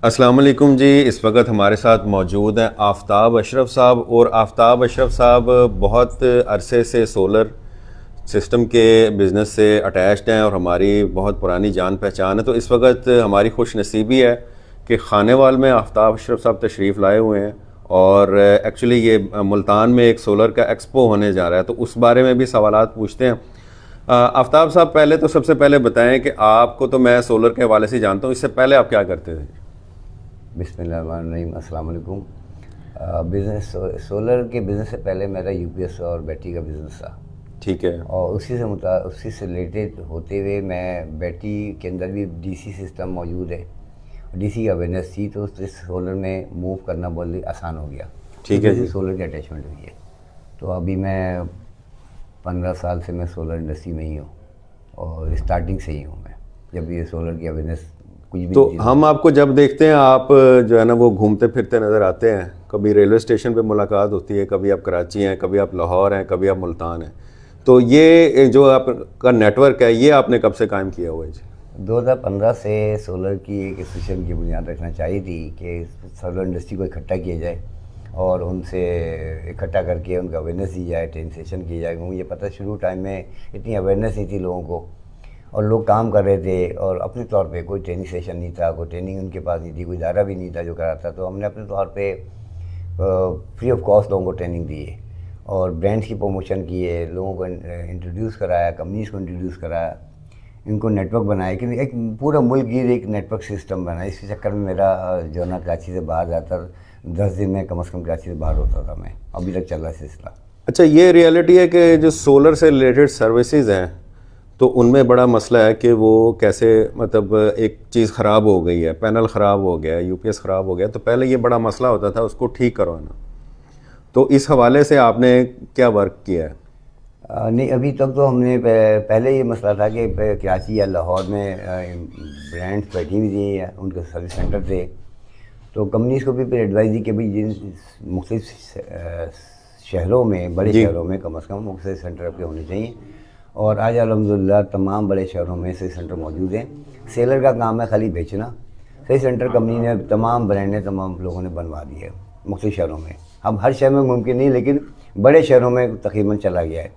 अस्सलाम वालेकुम जी। इस वक्त हमारे साथ मौजूद हैं आफ्ताब अशरफ साहब। और आफ्ताब अशरफ साहब बहुत अरसे से सोलर सिस्टम के बिज़नेस से अटैच्ड हैं और हमारी बहुत पुरानी जान पहचान है। तो इस वक्त हमारी खुश नसीबी है कि खानेवाल में आफ्ताब अशरफ साहब तशरीफ़ लाए हुए हैं और एक्चुअली ये मुल्तान में एक सोलर का एक्सपो होने जा रहा है, तो उस बारे में भी सवालात पूछते हैं। आफ्ताब साहब, पहले तो सबसे पहले बताएं कि आपको तो मैं सोलर के हवाले से जानता हूँ, इससे पहले आप क्या करते थे? बिस्मिल्लाहिर्रहमानिर्रहीम, अस्सलाम वालेकुम। बिज़नेस सोलर के बिज़नेस से पहले मेरा यूपीएस और बैटरी का बिज़नेस था। ठीक है। और उसी से रिलेटेड होते हुए मैं बैटरी के अंदर भी डीसी सिस्टम मौजूद है, डीसी की अवेयरनेस थी, तो उससे सोलर में मूव करना बहुत आसान हो गया। ठीक है जी। सोलर की अटैचमेंट हुई है। तो अभी मैं 15 साल से मैं सोलर इंडस्ट्री में ही हूँ और स्टार्टिंग से ही हूँ मैं, जब ये सोलर की अवेयरनेस कुछ भी तो नहीं हम आपको जब देखते हैं, आप जो है ना वो घूमते फिरते नज़र आते हैं। कभी रेलवे स्टेशन पे मुलाकात होती है, कभी आप कराची हैं, कभी आप लाहौर हैं, कभी आप मुल्तान हैं। तो ये जो आपका नेटवर्क है, ये आपने कब से कायम किया हुआ है जी? 2015 से सोलर की एक एसोसिएशन की बुनियाद रखना चाहिए थी कि सोलर इंडस्ट्री को इकट्ठा किया जाए और उनसे इकट्ठा करके उनका अवेयरनेस दी जाए, ट्रेनिंग सेशन किया जाए। मुझे पता शुरू टाइम में इतनी अवेयरनेस नहीं थी लोगों को, और लोग काम कर रहे थे और अपने तौर पे कोई ट्रेनिंग सेशन नहीं था, कोई ट्रेनिंग उनके पास नहीं थी, कोई इदारा भी नहीं था जो कराता। तो हमने अपने तौर पे फ्री ऑफ कॉस्ट लोगों को ट्रेनिंग दी है और ब्रांड्स की प्रमोशन किए, लोगों को इंट्रोड्यूस कराया, कंपनीज़ को इंट्रोड्यूस कराया, इनको नेटवर्क बनाया कि एक पूरा मुल्क गिर एक नेटवर्क सिस्टम बना। इस चक्कर में मेरा जो ना कराची से बाहर जाता 10 दिन में कम से कम कराची से बाहर होता था मैं। अभी तक चल रहा है सिलसिला। अच्छा, ये रियलिटी है कि जो सोलर से रिलेटेड सर्विसेज हैं, तो उनमें बड़ा मसला है कि वो कैसे, मतलब एक चीज़ ख़राब हो गई है, पैनल ख़राब हो गया, यूपीएस ख़राब हो गया, तो पहले ये बड़ा मसला होता था उसको ठीक करवाना। तो इस हवाले से आपने क्या वर्क किया है? नहीं, अभी तक तो हमने पहले ये मसला था कि कराची या लाहौर में ब्रांड्स बैठी हुई थी या उनके सर्विस सेंटर थे, तो कंपनीज़ को भी फिर एडवाइस दी कि भाई जिन मुख्तलिफ शहरों में, बड़े शहरों में कम से कम मुख्तलिफ सेंटर आपके होने चाहिए। और आज अल्हम्दुलिल्लाह तमाम बड़े शहरों में सर्विस सेंटर मौजूद हैं। सेलर का काम है खाली बेचना। सर्विस सेंटर कंपनी ने, तमाम ब्रांड ने, तमाम लोगों ने बनवा दिए मुख्तलिफ शहरों में। अब हर शहर में मुमकिन नहीं, लेकिन बड़े शहरों में तकरीबन चला गया है।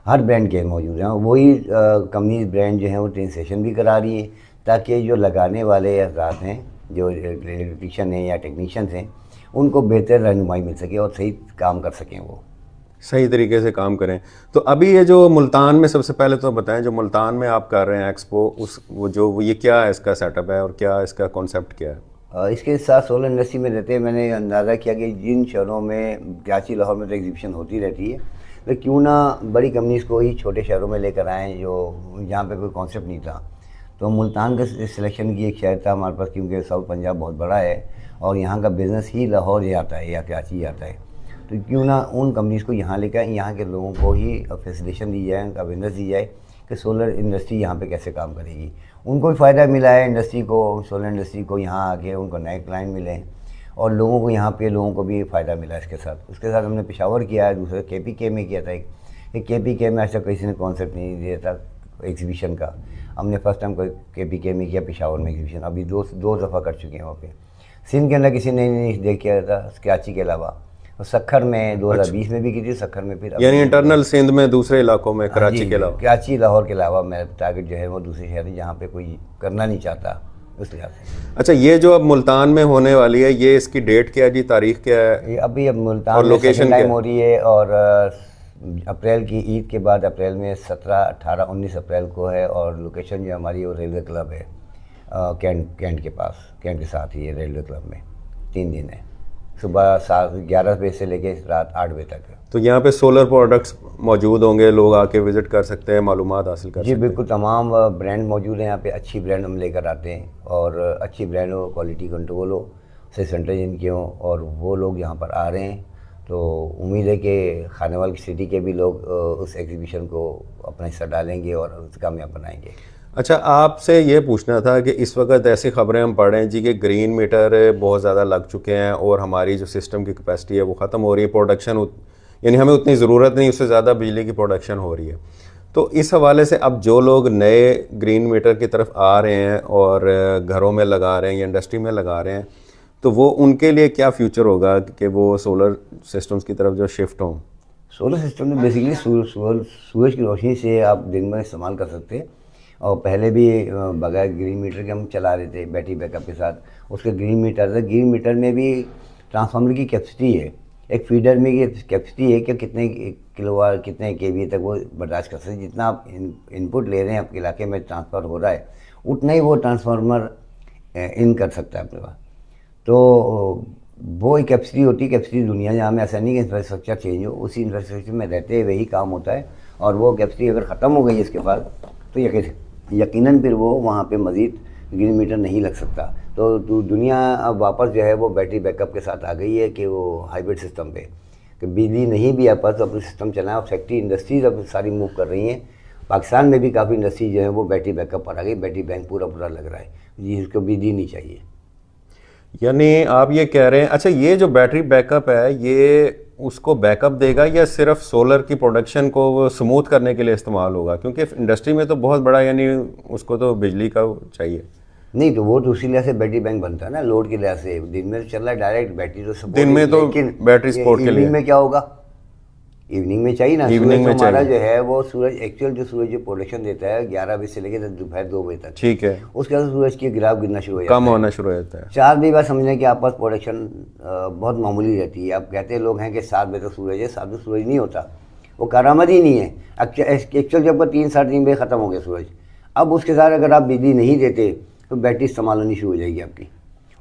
हर ब्रांड के मौजूद हैं। वही कंपनी ब्रांड जो हैं वो ट्रेनिंग सेशन भी करा रही हैं, ताकि जो लगाने वाले हज़रात हैं, जो इलेक्ट्रिशियन हैं या टेक्नीशियंस हैं, उनको बेहतर रहनुमाई मिल सके और सही काम कर सकें, वो सही तरीके से काम करें। तो अभी ये जो मुल्तान में, सबसे पहले तो बताएं, जो मुल्तान में आप कर रहे हैं एक्सपो, उस वो ये क्या है, इसका सेटअप है और क्या इसका कॉन्सेप्ट क्या है? इसके साथ सोलर इंडस्ट्री में रहते मैंने अंदाज़ा किया कि जिन शहरों में, कराची लाहौर में तो एग्जीबिशन होती रहती है, तो क्यों ना बड़ी कंपनीज़ को ही छोटे शहरों में लेकर आएँ जो जहाँ पे कोई कॉन्सेप्ट नहीं था। तो मुल्तान का सिलेक्शन की एक शहर था हमारे पास, क्योंकि साउथ पंजाब बहुत बड़ा है और यहाँ का बिज़नेस ही लाहौर ही आता है या कराची ही आता है। तो क्यों ना उन कंपनीज़ को यहाँ लेकर, यहाँ के लोगों को ही फैसिलिटेशन दी जाए, उनका अवेयरनेस दी जाए कि सोलर इंडस्ट्री यहाँ पे कैसे काम करेगी। उनको भी फ़ायदा मिला है, इंडस्ट्री को, सोलर इंडस्ट्री को यहाँ आके उनको नए क्लाइंट मिले और लोगों को, यहाँ पे लोगों को भी फ़ायदा मिला इसके साथ। उसके साथ हमने पेशावर किया है, दूसरा KPK में किया था। एक KPK में ऐसा किसी ने कॉन्सेप्ट नहीं दिया था एग्जीबिशन का। हमने फर्स्ट टाइम KPK में किया, पेशावर में एग्जीबिशन। अभी दो दफ़ा कर चुके हैं वहाँ पे। सिंध के अंदर किसी ने नहीं देख किया था कराची के अलावा। और सखर में 2020 में भी की थी, सखर में फिर, यानी इंटरनल सिंध में, दूसरे इलाकों में, कराची के अलावा? कराची लाहौर के अलावा मेरा टारगेट जो है वो दूसरे शहर है जहाँ पे कोई करना नहीं चाहता, उस लिहाज से। अच्छा, ये जो अब मुल्तान में होने वाली है, ये इसकी डेट क्या है जी, तारीख क्या है? अभी अब मुल्तान और में लोकेशन टाइम क्या? हो रही है और अप्रैल की ईद के बाद अप्रैल में 17, 18, 19 अप्रैल को है। और लोकेशन जो हमारी वो रेलवे क्लब है, कैंट के पास, कैंट के साथ ही है रेलवे क्लब में। 3 दिन है, सुबह 11 बजे से लेके रात 8 बजे तक। तो यहाँ पे सोलर प्रोडक्ट्स मौजूद होंगे, लोग आके विज़िट कर सकते हैं, मालूमात हासिल कर जी सकते हैं? बिल्कुल, तमाम ब्रांड मौजूद हैं यहाँ पे। अच्छी ब्रांड हम लेकर आते हैं और अच्छी ब्रांड हो, क्वालिटी कंट्रोल हो, सही सेंटर जिनके हों, और वो लोग यहाँ पर आ रहे हैं। तो उम्मीद है कि खानेवाल की सिटी के भी लोग उस एग्जीबिशन को अपना हिस्सा डालेंगे और उसे कामयाब बनाएंगे। अच्छा, आपसे ये पूछना था कि इस वक्त ऐसी खबरें हम पढ़ रहे हैं जी कि ग्रीन मीटर बहुत ज़्यादा लग चुके हैं और हमारी जो सिस्टम की कैपेसिटी है वो ख़त्म हो रही है। प्रोडक्शन यानी हमें उतनी ज़रूरत नहीं, उससे ज़्यादा बिजली की प्रोडक्शन हो रही है। तो इस हवाले से अब जो लोग नए ग्रीन मीटर की तरफ आ रहे हैं और घरों में लगा रहे हैं या इंडस्ट्री में लगा रहे हैं, तो वो उनके लिए क्या फ्यूचर होगा कि वो सोलर सिस्टम्स की तरफ जो शिफ्ट हों? सोलर सिस्टम में बेसिकली सूरज की रोशनी से आप दिन में इस्तेमाल कर सकते हैं। और पहले भी बगैर ग्रीन मीटर के हम चला रहे थे बैटरी बैकअप के साथ। उसके ग्रीन मीटर था, ग्रीन मीटर में भी ट्रांसफार्मर की कैपेसिटी है, एक फीडर में ये कैपेसिटी है कि कितने किलोवाट कितने केवी तक वो बर्दाश्त कर सकते हैं। जितना आप इनपुट ले रहे हैं आपके इलाके में ट्रांसफ़र हो रहा है, उतना ही वो ट्रांसफार्मर इन कर सकता है अपने पास। तो वो एक कैपेसिटी होती है। कैपेसिटी दुनिया जहाँ में ऐसा नहीं कि इंफ्रास्ट्रक्चर चेंज हो, उसी इंफ्रास्ट्रक्चर में रहते हुए ही काम होता है। और वो कैपेसिटी अगर ख़त्म हो गई इसके बाद तो यकीनन फिर वो वहाँ पे मज़ीद ग्रीन मीटर नहीं लग सकता। तो दुनिया अब वापस जो है वो बैटरी बैकअप के साथ आ गई है कि वो हाइब्रिड सिस्टम पे, कि बिजली नहीं भी आपस तो अपने सिस्टम चलाएं। और फैक्ट्री इंडस्ट्रीज अब सारी मूव कर रही हैं। पाकिस्तान में भी काफ़ी इंडस्ट्री जो है वो बैटरी बैकअप पर आ गई। बैटरी बैंक पूरा लग रहा है, जिसको बिजली नहीं चाहिए। यानी आप ये कह रहे हैं, अच्छा ये जो बैटरी बैकअप है ये उसको बैकअप देगा या सिर्फ सोलर की प्रोडक्शन को स्मूथ करने के लिए इस्तेमाल होगा? क्योंकि इंडस्ट्री में तो बहुत बड़ा, यानी उसको तो बिजली का चाहिए। नहीं, तो वो तो उसी लिहाज से बैटरी बैंक बनता है ना, लोड के लिहाज से। दिन में तो चल रहा है डायरेक्ट बैटरी तो सपोर्ट, दिन में तो बैटरी सपोर्ट के लिए। इवनिंग में क्या होगा? इवनिंग में चाहिए ना। इवनिंग में हमारा जो है वो सूरज एक्चुअल जो सूरज जो प्रोडक्शन देता है 11 बजे से लेकर दोपहर 2 बजे तक, ठीक है, उसके बाद सूरज की गिराव गिरना शुरू हो जाता है, कम होना शुरू हो जाता है। 4 बजे बाद समझने कि आपस प्रोडक्शन बहुत मामूली रहती है। आप कहते हैं लोग हैं कि 7 बजे तक सूरज है, 7 बजे सूरज नहीं होता, वो करामद ही नहीं है। एक्चुअल जब 3 साढ़े 3 बजे ख़त्म हो गया सूरज। अब उसके साथ अगर आप बिजली नहीं देते तो बैटरी इस्तेमाल होनी शुरू हो जाएगी आपकी।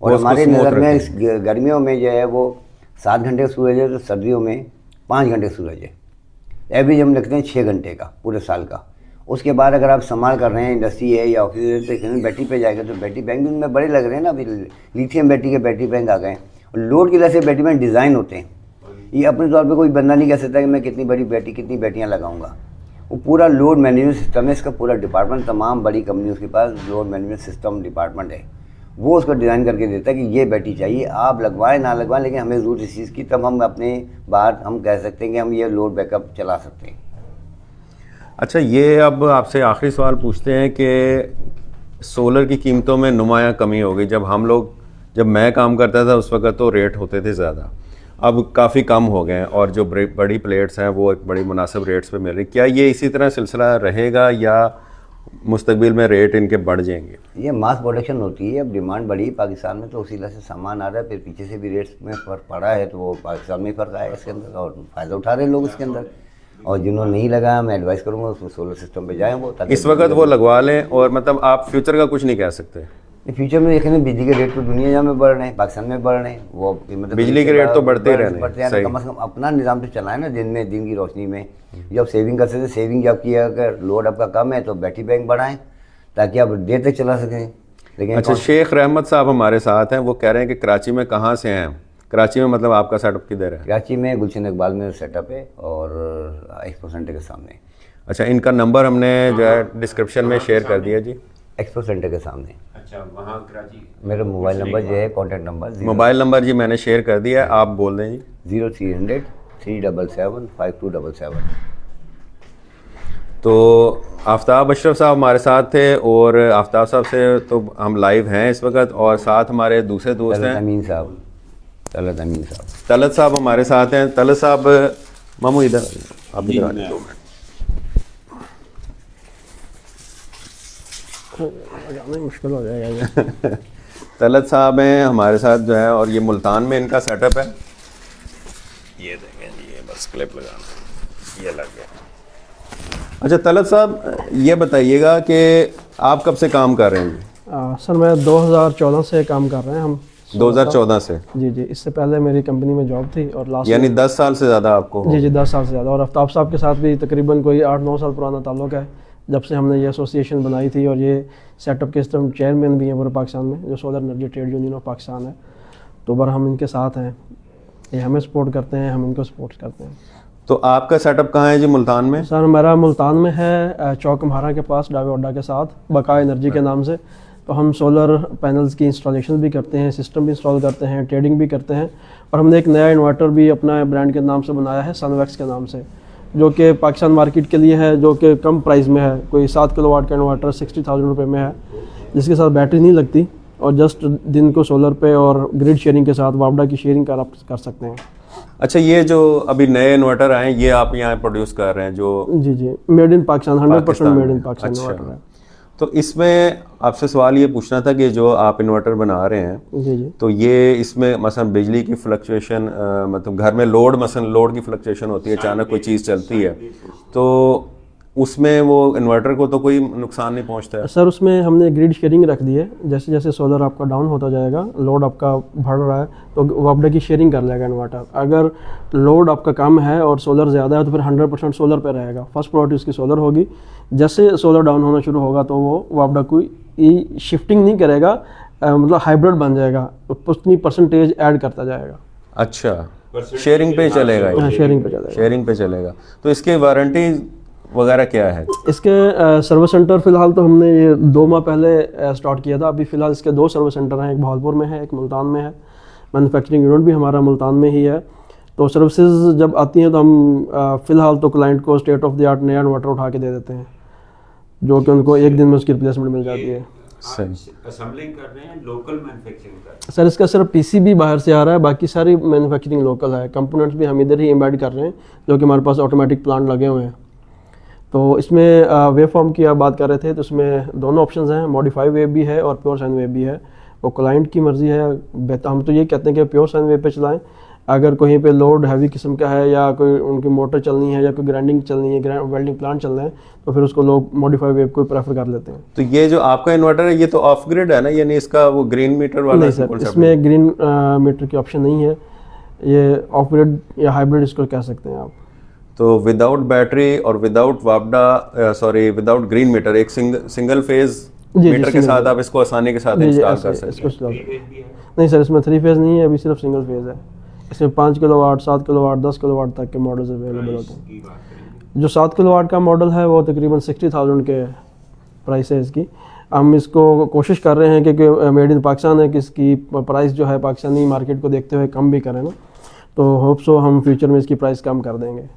और हमारे नज़र में इस गर्मियों में जो है वो 7 घंटे का सूरज है, तो सर्दियों में 5 घंटे सूरज है। एवरेज हम रखते हैं 6 घंटे का पूरे साल का। उसके बाद अगर आप इस्तेमाल कर रहे हैं, इंडस्ट्री है या ऑफिस है, तो बैटरी पे जाएगा। तो बैटरी बैंक भी उनमें बड़े लग रहे हैं ना, अभी लिथियम बैटरी के बैटरी बैंक आ गए हैं। और लोड की वजह से बैटरी बैंक डिज़ाइन होते हैं। ये अपने तौर पर कोई बंदा नहीं कह सकता कि मैं कितनी बड़ी बैटरी कितनी बैटरियाँ लगाऊंगा। वो पूरा लोड मैनेजमेंट सिस्टम है, इसका पूरा डिपार्टमेंट, तमाम बड़ी कंपनियों के पास लोड मैनेजमेंट सिस्टम डिपार्टमेंट है। वो उसको डिज़ाइन करके देता है कि ये बैटरी चाहिए, आप लगवाएं ना लगवाएं, लेकिन हमें ज़रूरत इस चीज़ की, तब हम अपने बात हम कह सकते हैं कि हम ये लोड बैकअप चला सकते हैं। अच्छा, ये अब आपसे आखिरी सवाल पूछते हैं कि सोलर की कीमतों में नुमायाँ कमी हो गई। जब मैं काम करता था उस वक्त तो रेट होते थे ज़्यादा, अब काफ़ी कम हो गए हैं और जो बड़ी प्लेट्स हैं वो एक बड़ी मुनासिब रेट्स पे मिल रही। क्या ये इसी तरह सिलसिला रहेगा या मुस्तकबिल में रेट इनके बढ़ जाएंगे? ये मास प्रोडक्शन होती है, अब डिमांड बढ़ी पाकिस्तान में तो उसी तरह से सामान आ रहा है, फिर पीछे से भी रेट्स में फ़र्क पड़ा है, तो वो पाकिस्तान में फ़र्क आया इसके अंदर और फ़ायदा उठा रहे हैं लोग इसके अंदर। और जिन्होंने नहीं लगाया मैं एडवाइस करूँगा उसको सोलर सिस्टम पे जाएँ वो, ताकि इस वक्त वो लगवा लें। और मतलब आप फ्यूचर का कुछ नहीं कह सकते? फ्यूचर में देखें बिजली के रेट तो दुनिया जहाँ में बढ़ रहे हैं, पाकिस्तान में बढ़ रहे हैं, वो मतलब बिजली के रेट तो बढ़ते रहने, कम से कम अपना निज़ाम तो चलाएं ना, दिन की रोशनी में। जब सेविंग कर सकते, सेविंग जब किया, अगर लोड आपका कम है तो बैटरी बैंक बढ़ाएं ताकि आप देर तक चला सकें। लेकिन अच्छा, शेख रहमत साहब हमारे साथ हैं, वो कह रहे हैं कि कराची में कहाँ से हैं? कराची में मतलब आपका सेटअप किधर है? कराची में गुलशन इकबाल में सेटअप है और एक्सपो सेंटर के सामने। अच्छा, इनका नंबर हमने जो है डिस्क्रिप्शन में शेयर कर दिया जी। एक्सपो सेंटर के सामने। अच्छा, वहाँ कराची। मेरा मोबाइल नंबर जो है, कॉन्टैक्ट नंबर, मोबाइल नंबर जी मैंने शेयर कर दिया है, आप बोल दें जी। 0300 377 5277। तो आफ्ताब अशरफ साहब हमारे साथ थे और आफ्ताब साहब से तो हम लाइव हैं इस वक्त, और साथ हमारे दूसरे दोस्त हैं अमीन साहब, तलत अमीन साहब। तलत साहब हमारे साथ हैं। तलत साहब, मामू इधर आप इधर आ जाइए 2 मिनट। मुश्किल हो जाएगा। तलत साहब हैं हमारे साथ जो है, और ये मुल्तान में इनका सेटअप है। ये देखें जी, ये बस क्लिप लगाना, ये लग गया। अच्छा तलत साहब, ये बताइएगा कि आप कब से काम कर रहे हैं जी? सर मैं 2014 से काम कर रहे हैं हम। 2014 से? जी, इससे पहले मेरी कंपनी में जॉब थी और लास्ट यानी 10 साल से ज़्यादा आपको? जी 10 साल से ज़्यादा। और आफ्ताब साहब के साथ भी तकरीबन कोई 8-9 साल पुराना ताल्लुक़ है, जब से हमने ये एसोसिएशन बनाई थी। और ये सेटअप के सिस्टम चेयरमैन भी हैं पूरे पाकिस्तान में, जो solar energy trade union of Pakistan है। तो बर हम इनके साथ हैं, ये हमें सपोर्ट करते हैं, हम इनको सपोर्ट करते हैं। तो आपका सेटअप कहाँ है जी मुल्तान में? सर मेरा मुल्तान में है, चौक म्हारा के पास डावे अड्डा के साथ, बका एनर्जी के नाम से। तो हम सोलर पैनल्स की इंस्टॉलेशन भी करते हैं, सिस्टम भी इंस्टॉल करते हैं, ट्रेडिंग भी करते हैं। और हमने एक नया इन्वर्टर भी अपना ब्रांड के नाम से बनाया है, सनवैक्स के नाम से, जो कि पाकिस्तान मार्केट के लिए है, जो कि कम प्राइस में है। कोई 7 किलोवाट का इन्वर्टर 60,000 रुपये में है, जिसके साथ बैटरी नहीं लगती और जस्ट दिन को सोलर पे और ग्रिड शेयरिंग के साथ वापडा की शेयरिंग कर सकते हैं। अच्छा, ये जो अभी नए इन्वर्टर आए हैं ये आप यहाँ प्रोड्यूस कर रहे हैं जो? जी जी, made in Pakistan, 100% made in Pakistan अच्छा। इन्वर्टर है। तो इसमें आपसे सवाल ये पूछना था कि जो आप इन्वर्टर बना रहे हैं जी जी, तो ये इसमें मसलन बिजली की फ्लक्चुएशन, मतलब घर में लोड, मसलन लोड की फ्लक्चुएशन होती है, अचानक कोई चीज़ चलती है तो उसमें वो इन्वर्टर को तो कोई नुकसान नहीं पहुंचता है? सर उसमें हमने ग्रिड शेयरिंग रख दी है। जैसे जैसे सोलर आपका डाउन होता जाएगा, लोड आपका बढ़ रहा है तो वापडा की शेयरिंग कर लेगा इन्वर्टर। अगर लोड आपका कम है और सोलर ज़्यादा है तो फिर 100% सोलर पे रहेगा। फर्स्ट प्रायोरिटी उसकी सोलर होगी। जैसे सोलर डाउन होना शुरू होगा तो वो वापडा कोई शिफ्टिंग नहीं करेगा, मतलब हाइब्रिड बन जाएगा, उतनी परसेंटेज ऐड करता जाएगा। अच्छा, शेयरिंग पे चलेगा ये? हाँ, शेयरिंग पे चलेगा। शेयरिंग पे चलेगा। तो इसकी वारंटी वगैरह क्या है? इसके सर्विस सेंटर फ़िलहाल तो हमने ये 2 माह पहले स्टार्ट किया था। अभी फ़िलहाल इसके 2 सर्विस सेंटर हैं, एक भावलपुर में है, एक मुल्तान में है। मैन्युफैक्चरिंग यूनिट भी हमारा मुल्तान में ही है। तो सर्विसेज जब आती हैं तो हम फ़िलहाल तो क्लाइंट को स्टेट ऑफ द आर्ट नया इन्वर्टर उठा के दे देते हैं, जो कि उनको 1 दिन में उसकी रिप्लेसमेंट मिल जाती है। असेंबलिंग कर रहे हैं, लोकल मैन्युफैक्चरिंग कर रहे हैं? सर इसका सिर्फ पीसीबी बाहर से आ रहा है, बाकी सारी मैन्युफैक्चरिंग लोकल है। कंपोनेंट्स भी हम इधर ही एम्बेड कर रहे हैं, जो कि हमारे पास ऑटोमेटिक प्लांट लगे हुए हैं। तो इसमें वेव फॉर्म की आप बात कर रहे थे तो इसमें दोनों ऑप्शंस हैं, मॉडिफाई वेव भी है और प्योर साइन वेव भी है। वो क्लाइंट की मर्ज़ी है। हम तो ये कहते हैं कि प्योर साइन वेव पे चलाएं। अगर कहीं पे लोड हैवी किस्म का है या कोई उनकी मोटर चलनी है या कोई ग्राइंडिंग चलनी है, वेल्डिंग प्लांट चल रहे हैं, तो फिर उसको लोग मॉडिफाई वेव को प्रेफर कर लेते हैं। तो ये जो आपका इन्वर्टर है ये तो ऑफ ग्रिड है ना, यानी इसका वो ग्रीन मीटर वाला नहीं सर, इसमें ग्रीन मीटर की ऑप्शन नहीं है। ये ऑफ ग्रिड या हाइब्रिड इसको कह सकते हैं आप। तो विदाउट बैटरी और विदाउट वापडा, सॉरी विदाउट ग्रीन मीटर, एक सिंगल फेज मीटर के साथ आप इसको आसानी के साथ इंस्टॉल कर सकते हैं? नहीं सर, इसमें 3 फेज़ नहीं है, अभी सिर्फ सिंगल फेज़ है। इसमें 5 किलोवाट, 7 किलोवाट, 10 किलोवाट तक के मॉडल्स अवेलेबल होते हैं। जो 7 किलोवाट का मॉडल है वो तकरीबन 60,000 के प्राइस है इसकी। हम इसको कोशिश कर रहे हैं कि मेड इन पाकिस्तान है कि इसकी प्राइस जो है पाकिस्तानी मार्केट को देखते हुए कम भी करें ना, तो होप सो हम फ्यूचर में इसकी प्राइस कम कर देंगे।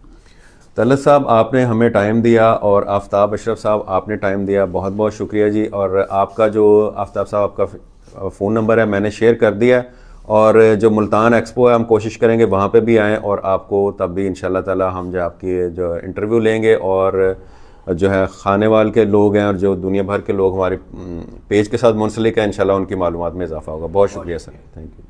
तलत साहब आपने हमें टाइम दिया और आफ्ताब अशरफ साहब आपने टाइम दिया, बहुत बहुत शुक्रिया जी। और आपका जो आफ्ताब साहब आपका फ़ोन नंबर है मैंने शेयर कर दिया है, और जो मुल्तान एक्सपो है हम कोशिश करेंगे वहाँ पे भी आएँ और आपको तब भी इंशाल्लाह ताला हम जो आपकी जो इंटरव्यू लेंगे, और जो है खानेवाल के लोग हैं और जो दुनिया भर के लोग हमारे पेज के साथ मुंसलिक हैं, इंशाल्लाह उनकी मालूमात में इजाफा होगा। बहुत शुक्रिया सर, थैंक यू।